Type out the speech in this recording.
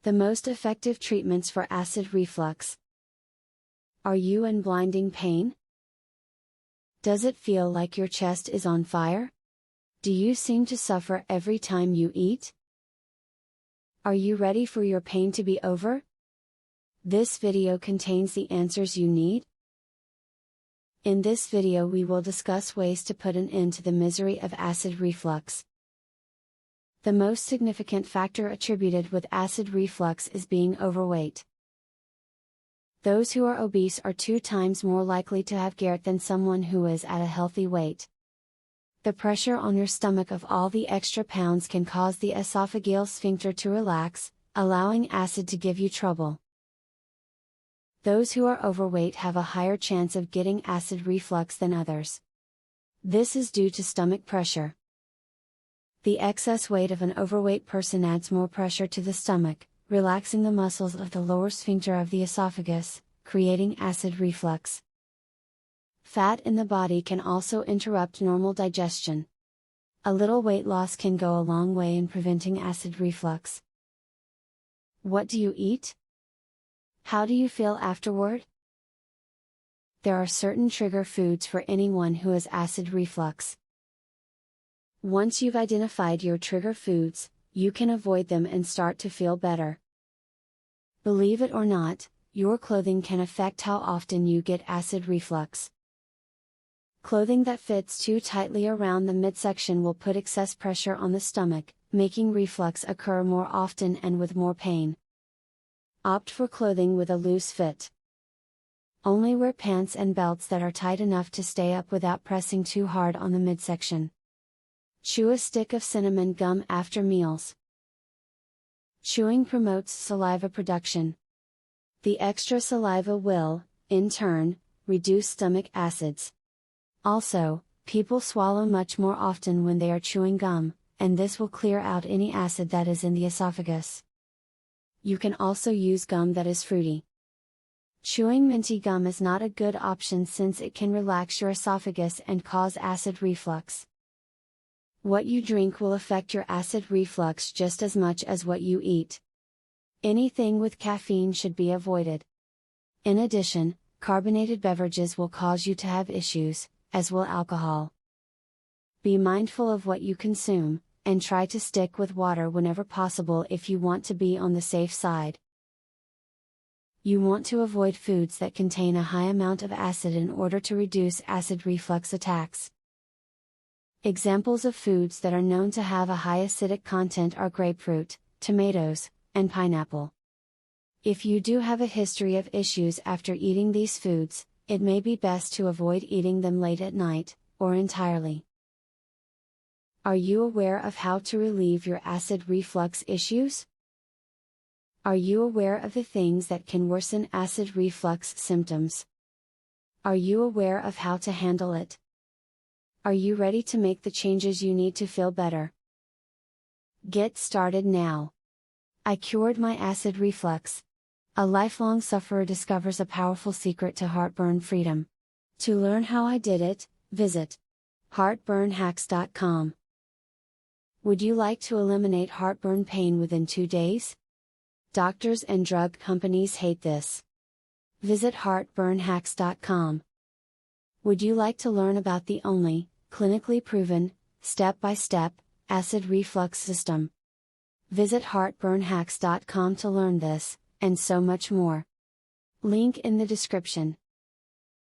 The most effective treatments for acid reflux. Are you in blinding pain? Does it feel like your chest is on fire? Do you seem to suffer every time you eat? Are you ready for your pain to be over? This video contains the answers you need. In this video we will discuss ways to put an end to the misery of acid reflux. The most significant factor attributed with acid reflux is being overweight. Those who are obese are 2 times more likely to have GERD than someone who is at a healthy weight. The pressure on your stomach of all the extra pounds can cause the esophageal sphincter to relax, allowing acid to give you trouble. Those who are overweight have a higher chance of getting acid reflux than others. This is due to stomach pressure. The excess weight of an overweight person adds more pressure to the stomach, relaxing the muscles of the lower sphincter of the esophagus, creating acid reflux. Fat in the body can also interrupt normal digestion. A little weight loss can go a long way in preventing acid reflux. What do you eat? How do you feel afterward? There are certain trigger foods for anyone who has acid reflux. Once you've identified your trigger foods, you can avoid them and start to feel better. Believe it or not, your clothing can affect how often you get acid reflux. Clothing that fits too tightly around the midsection will put excess pressure on the stomach, making reflux occur more often and with more pain. Opt for clothing with a loose fit. Only wear pants and belts that are tight enough to stay up without pressing too hard on the midsection. Chew a stick of cinnamon gum after meals. Chewing promotes saliva production. The extra saliva will, in turn, reduce stomach acids. Also, people swallow much more often when they are chewing gum, and this will clear out any acid that is in the esophagus. You can also use gum that is fruity. Chewing minty gum is not a good option since it can relax your esophagus and cause acid reflux. What you drink will affect your acid reflux just as much as what you eat. Anything with caffeine should be avoided. In addition, carbonated beverages will cause you to have issues, as will alcohol. Be mindful of what you consume, and try to stick with water whenever possible if you want to be on the safe side. You want to avoid foods that contain a high amount of acid in order to reduce acid reflux attacks. Examples of foods that are known to have a high acidic content are grapefruit, tomatoes, and pineapple. If you do have a history of issues after eating these foods, it may be best to avoid eating them late at night, or entirely. Are you aware of how to relieve your acid reflux issues? Are you aware of the things that can worsen acid reflux symptoms? Are you aware of how to handle it? Are you ready to make the changes you need to feel better? Get started now. I cured my acid reflux. A lifelong sufferer discovers a powerful secret to heartburn freedom. To learn how I did it, visit heartburnhacks.com. Would you like to eliminate heartburn pain within 2 days? Doctors and drug companies hate this. Visit heartburnhacks.com. Would you like to learn about the only, clinically proven, step-by-step, acid reflux system? Visit heartburnhacks.com to learn this, and so much more. Link in the description.